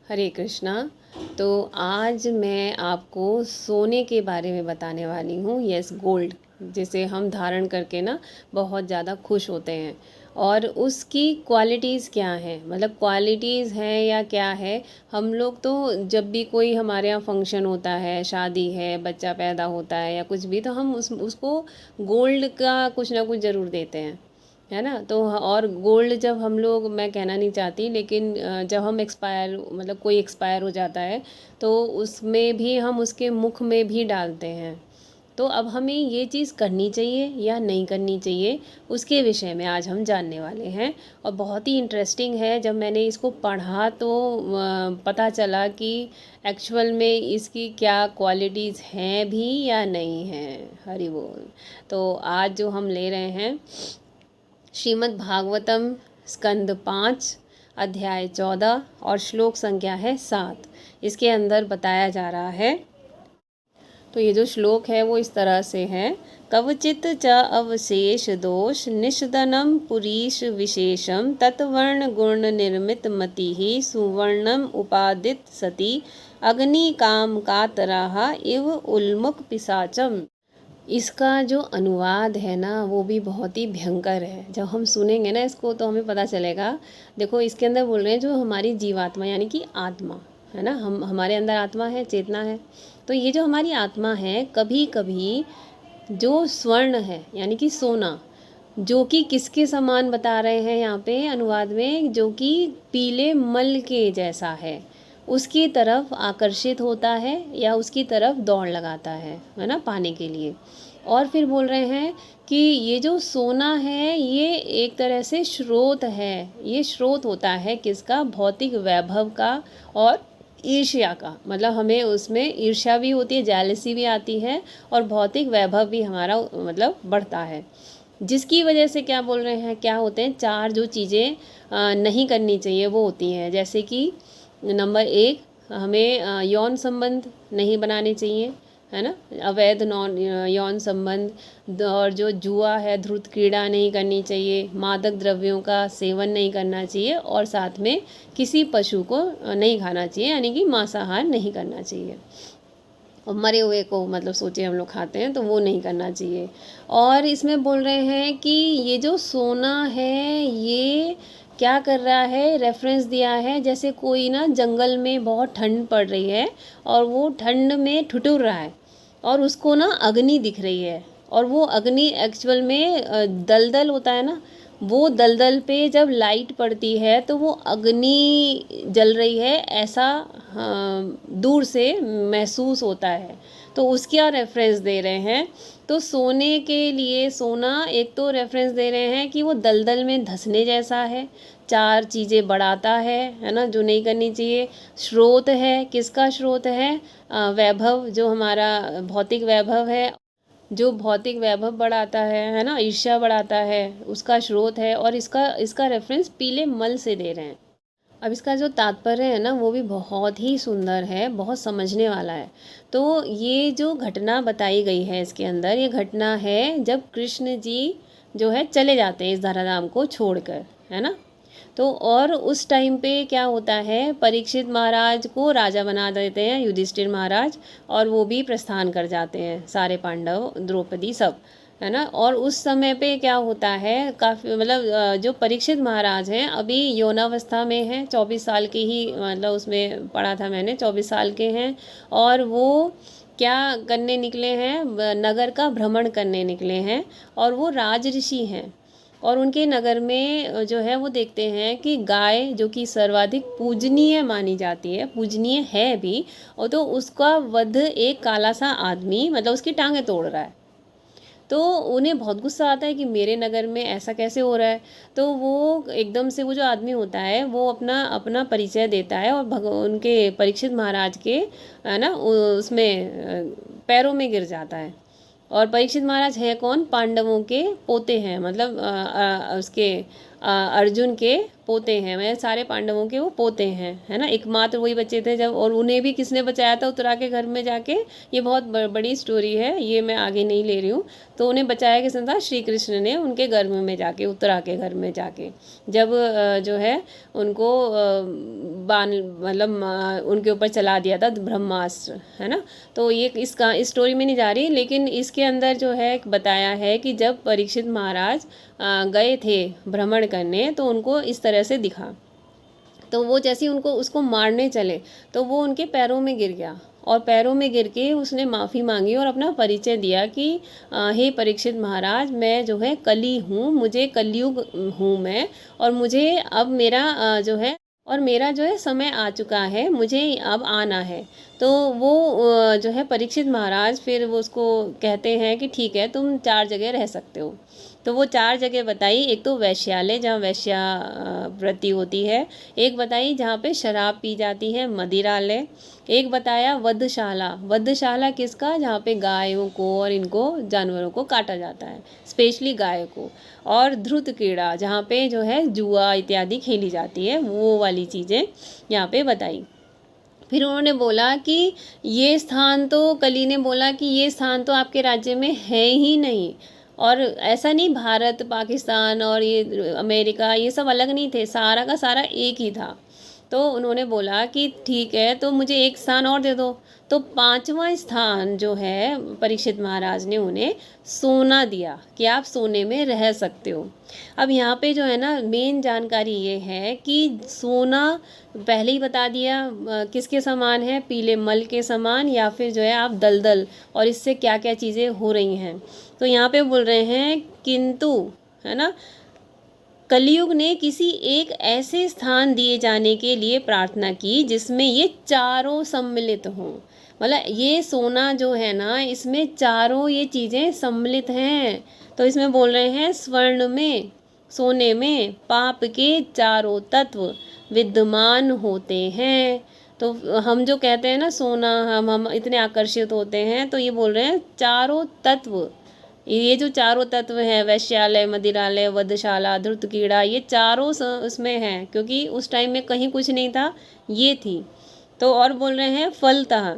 हरे कृष्णा। तो आज मैं आपको सोने के बारे में बताने वाली हूँ। यस, गोल्ड जिसे हम धारण करके ना बहुत ज़्यादा खुश होते हैं, और उसकी क्वालिटीज़ क्या हैं, मतलब क्वालिटीज़ हैं या क्या है। हम लोग तो जब भी कोई हमारे यहाँ फंक्शन होता है, शादी है, बच्चा पैदा होता है या कुछ भी, तो हम उसको गोल्ड का कुछ ना कुछ ज़रूर देते हैं, है ना। तो और गोल्ड जब हम लोग, मैं कहना नहीं चाहती, लेकिन जब हम एक्सपायर, मतलब कोई एक्सपायर हो जाता है, तो उसमें भी हम उसके मुख में भी डालते हैं। तो अब हमें ये चीज़ करनी चाहिए या नहीं करनी चाहिए, उसके विषय में आज हम जानने वाले हैं। और बहुत ही इंटरेस्टिंग है। जब मैंने इसको पढ़ा तो पता चला कि एक्चुअल में इसकी क्या क्वालिटीज़ हैं भी या नहीं हैं। हरि बोल। तो आज जो हम ले रहे हैं, श्रीमद् भागवतम स्कंद 5 अध्याय 14 और श्लोक संख्या है 7। इसके अंदर बताया जा रहा है। तो ये जो श्लोक है वो इस तरह से है। कवचित च अवशेष दोष निषदनम पुरीश विशेषम तत्वर्ण गुण निर्मित मति ही सुवर्णम उपादित सती अग्नि काम कातराह इव उल्मुख पिशाचम। इसका जो अनुवाद है ना, वो भी बहुत ही भयंकर है। जब हम सुनेंगे ना इसको तो हमें पता चलेगा। देखो, इसके अंदर बोल रहे हैं जो हमारी जीवात्मा यानी कि आत्मा है ना, हमारे अंदर आत्मा है, चेतना है। तो ये जो हमारी आत्मा है, कभी कभी जो स्वर्ण है यानी कि सोना, जो कि किसके समान बता रहे हैं यहाँ पे अनुवाद में, जो कि पीले मल के जैसा है, उसकी तरफ आकर्षित होता है या उसकी तरफ दौड़ लगाता है ना, पाने के लिए। और फिर बोल रहे हैं कि ये जो सोना है ये एक तरह से स्रोत है। ये स्रोत होता है किसका? भौतिक वैभव का और ईर्ष्या का। मतलब हमें उसमें ईर्ष्या भी होती है, जेलसी भी आती है, और भौतिक वैभव भी हमारा मतलब बढ़ता है। जिसकी वजह से क्या बोल रहे हैं, क्या होते हैं, चार जो चीज़ें नहीं करनी चाहिए वो होती हैं। जैसे कि नंबर 1, हमें यौन संबंध नहीं बनाने चाहिए, है ना, अवैध यौन संबंध। और जो जुआ है, धूर्त क्रीड़ा नहीं करनी चाहिए, मादक द्रव्यों का सेवन नहीं करना चाहिए, और साथ में किसी पशु को नहीं खाना चाहिए, यानी कि मांसाहार नहीं करना चाहिए। और मरे हुए को, मतलब सोचिए हम लोग खाते हैं, तो वो नहीं करना चाहिए। और इसमें बोल रहे हैं कि ये जो सोना है ये क्या कर रहा है, रेफरेंस दिया है जैसे कोई ना जंगल में बहुत ठंड पड़ रही है और वो ठंड में ठिठुर रहा है, और उसको ना अग्नि दिख रही है, और वो अग्नि एक्चुअल में दलदल होता है ना, वो दलदल पे जब लाइट पड़ती है तो वो अग्नि जल रही है ऐसा दूर से महसूस होता है। तो उसका रेफरेंस दे रहे हैं। तो सोने के लिए, सोना एक तो रेफरेंस दे रहे हैं कि वो दलदल में धंसने जैसा है, चार चीज़ें बढ़ाता है ना, जो नहीं करनी चाहिए। स्रोत है, किसका स्रोत है? वैभव, जो हमारा भौतिक वैभव है, जो भौतिक वैभव बढ़ाता है ना, ईर्ष्या बढ़ाता है, उसका स्रोत है। और इसका इसका रेफरेंस पीले मल से दे रहे हैं। अब इसका जो तात्पर्य है ना, वो भी बहुत ही सुंदर है, बहुत समझने वाला है। तो ये जो घटना बताई गई है इसके अंदर, ये घटना है जब कृष्ण जी जो है चले जाते हैं इस धराधाम को छोड़कर, है ना। तो और उस टाइम पे क्या होता है, परीक्षित महाराज को राजा बना देते हैं युधिष्ठिर महाराज, और वो भी प्रस्थान कर जाते हैं, सारे पांडव, द्रौपदी, सब, है ना। और उस समय पे क्या होता है, काफ़ी मतलब जो परीक्षित महाराज हैं अभी यौनावस्था में हैं, 24 साल के ही, मतलब उसमें पढ़ा था मैंने, 24 साल के हैं। और वो क्या करने निकले हैं, नगर का भ्रमण करने निकले हैं, और वो राज ऋषि हैं। और उनके नगर में जो है वो देखते हैं कि गाय, जो कि सर्वाधिक पूजनीय मानी जाती है, पूजनीय है भी, और तो उसका वध एक काला सा आदमी, मतलब उसकी टांगें तोड़ रहा है। तो उन्हें बहुत गुस्सा आता है कि मेरे नगर में ऐसा कैसे हो रहा है। तो वो एकदम से, वो जो आदमी होता है वो अपना अपना परिचय देता है, और उनके परीक्षित महाराज के, है ना, उसमें पैरों में गिर जाता है। और परीक्षित महाराज है कौन? पांडवों के पोते हैं, मतलब उसके अर्जुन के पोते हैं, मैं सारे पांडवों के वो पोते हैं, है ना, एकमात्र वही बच्चे थे जब, और उन्हें भी किसने बचाया था उत्तरा के घर में जाके। ये बहुत बड़ी स्टोरी है, ये मैं आगे नहीं ले रही हूँ। तो उन्हें बचाया किसने था, श्री कृष्ण ने, उनके गर्भ में जाके, उत्तरा के घर में जाके, जब जो है उनको बाण मतलब उनके ऊपर चला दिया था ब्रह्मास्त्र, है ना। तो ये इसका इस स्टोरी में नहीं जा रही, लेकिन इसके अंदर जो है बताया है कि जब परीक्षित महाराज गए थे भ्रमण करने, तो उनको इस तरह से दिखा। तो वो जैसे ही उनको उसको मारने चले, तो वो उनके पैरों में गिर गया, और पैरों में गिर के उसने माफ़ी मांगी और अपना परिचय दिया कि हे परीक्षित महाराज, मैं जो है कली हूँ, मुझे कलयुग हूँ मैं, और मुझे अब मेरा जो है समय आ चुका है, मुझे अब आना है। तो वो जो है परीक्षित महाराज फिर वो उसको कहते हैं कि ठीक है, तुम 4 जगह रह सकते हो। तो वो 4 जगह बताई, एक तो वैश्यालय जहाँ वृत्ति होती है, एक बताई जहाँ पे शराब पी जाती है, मदिरालय, एक बताया वधशाला, वधशाला किसका, जहाँ पे गायों को और इनको जानवरों को काटा जाता है, स्पेशली गाय को, और ध्रुत क्रीड़ा जहाँ पे जो है जुआ इत्यादि खेली जाती है, वो वाली चीज़ें यहाँ पे बताई। फिर उन्होंने बोला कि ये स्थान तो, कली ने बोला कि ये स्थान तो आपके राज्य में है ही नहीं, और ऐसा नहीं, भारत पाकिस्तान और ये अमेरिका ये सब अलग नहीं थे, सारा का सारा एक ही था। तो उन्होंने बोला कि ठीक है, तो मुझे एक स्थान और दे दो। तो 5वां स्थान जो है परीक्षित महाराज ने उन्हें सोना दिया कि आप सोने में रह सकते हो। अब यहाँ पे जो है ना मेन जानकारी ये है कि सोना पहले ही बता दिया किसके समान है, पीले मल के समान, या फिर जो है आप दलदल, और इससे क्या क्या चीज़ें हो रही हैं। तो यहाँ पे बोल रहे हैं किंतु, है ना, कलयुग ने किसी एक ऐसे स्थान दिए जाने के लिए प्रार्थना की जिसमें ये चारों सम्मिलित हों। मतलब ये सोना जो है ना, इसमें चारों ये चीज़ें सम्मिलित हैं। तो इसमें बोल रहे हैं स्वर्ण में, सोने में पाप के चारों तत्व विद्यमान होते हैं। तो हम जो कहते हैं ना सोना, हम इतने आकर्षित होते हैं, तो ये बोल रहे हैं चारों तत्व, ये जो चारों तत्व हैं, वैश्यालय, मदिरालय, वधशाला, धृत कीड़ा, ये चारों उसमें हैं, क्योंकि उस टाइम में कहीं कुछ नहीं था, ये थी। तो और बोल रहे हैं फलतः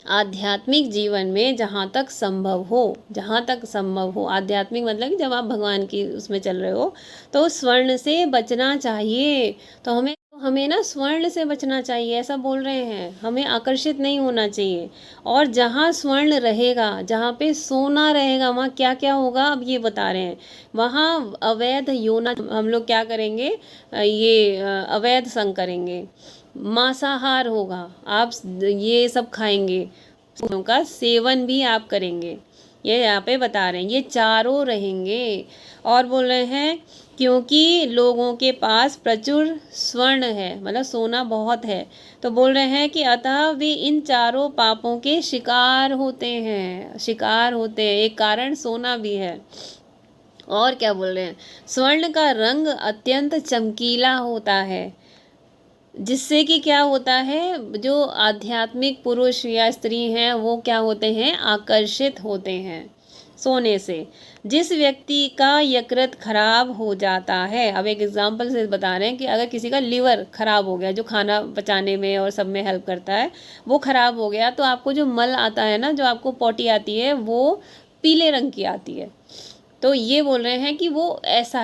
आध्यात्मिक जीवन में जहाँ तक संभव हो, आध्यात्मिक मतलब कि जब आप भगवान की उसमें चल रहे हो, तो स्वर्ण से बचना चाहिए। तो हमें ना स्वर्ण से बचना चाहिए, ऐसा बोल रहे हैं, हमें आकर्षित नहीं होना चाहिए। और जहाँ स्वर्ण रहेगा, जहाँ पे सोना रहेगा, वहाँ क्या क्या होगा अब ये बता रहे हैं। वहाँ अवैध योना, हम लोग क्या करेंगे, ये अवैध संग करेंगे, मांसाहार होगा, आप ये सब खाएंगे, का सेवन भी आप करेंगे, ये यहाँ पे बता रहे हैं, ये चारों रहेंगे। और बोल रहे हैं क्योंकि लोगों के पास प्रचुर स्वर्ण है, मतलब सोना बहुत है, तो बोल रहे हैं कि अतः वे इन चारों पापों के शिकार होते हैं, एक कारण सोना भी है। और क्या बोल रहे हैं, स्वर्ण का रंग अत्यंत चमकीला होता है, जिससे कि क्या होता है, जो आध्यात्मिक पुरुष या स्त्री हैं वो क्या होते हैं, आकर्षित होते हैं सोने से। जिस व्यक्ति का यकृत खराब हो जाता है, अब एक एग्जांपल से बता रहे हैं कि अगर किसी का लिवर खराब हो गया, जो खाना पचाने में और सब में हेल्प करता है, वो खराब हो गया, तो आपको जो मल आता है ना, जो आपको पोटी आती है, वो पीले रंग की आती है। तो ये बोल रहे हैं कि वो ऐसा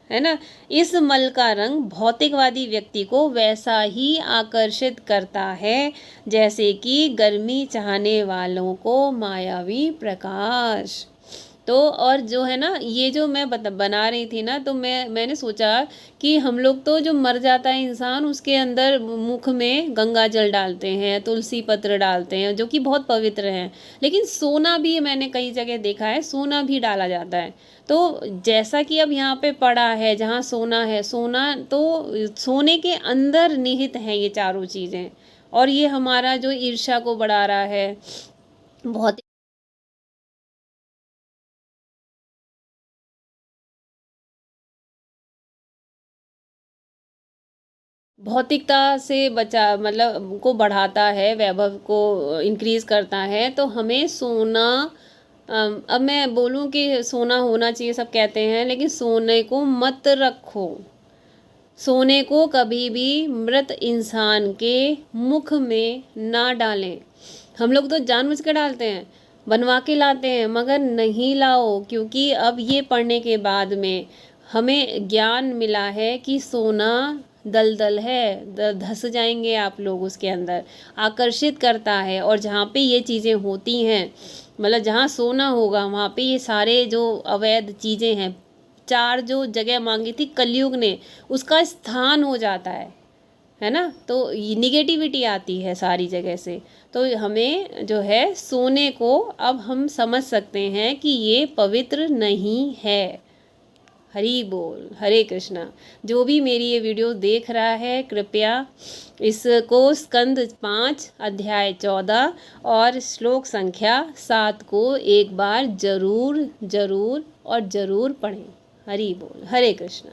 है ना, इस मल का रंग भौतिकवादी व्यक्ति को वैसा ही आकर्षित करता है जैसे कि गर्मी चाहने वालों को मायावी प्रकाश। तो और जो है ना, ये जो मैं बना रही थी ना, तो मैंने सोचा कि हम लोग तो जो मर जाता है इंसान, उसके अंदर मुख में गंगा जल डालते हैं, तुलसी पत्र डालते हैं, जो कि बहुत पवित्र हैं, लेकिन सोना भी मैंने कई जगह देखा है, सोना भी डाला जाता है। तो जैसा कि अब यहाँ पे पड़ा है, जहाँ सोना है, सोना तो सोने के अंदर निहित है ये चारों चीज़ें, और ये हमारा जो ईर्ष्या को बढ़ा रहा है, बहुत भौतिकता से बचा मतलब को बढ़ाता है, वैभव को इंक्रीज करता है। तो हमें सोना, अब मैं बोलूं कि सोना होना चाहिए सब कहते हैं, लेकिन सोने को मत रखो, सोने को कभी भी मृत इंसान के मुख में ना डालें। हम लोग तो जानबूझ के डालते हैं, बनवा के लाते हैं, मगर नहीं लाओ, क्योंकि अब ये पढ़ने के बाद में हमें ज्ञान मिला है कि सोना दलदल है, धंस जाएंगे आप लोग उसके अंदर, आकर्षित करता है। और जहाँ पे ये चीज़ें होती हैं, मतलब जहाँ सोना होगा वहाँ पे ये सारे जो अवैध चीज़ें हैं, 4 जो जगह मांगी थी कलयुग ने, उसका स्थान हो जाता है ना। तो निगेटिविटी आती है सारी जगह से। तो हमें जो है सोने को अब हम समझ सकते हैं कि ये पवित्र नहीं है। हरि बोल, हरे कृष्णा। जो भी मेरी ये वीडियो देख रहा है, कृपया इसको स्कंद 5 अध्याय 14 और श्लोक संख्या 7 को एक बार जरूर जरूर और जरूर पढ़ें। हरि बोल, हरे कृष्णा।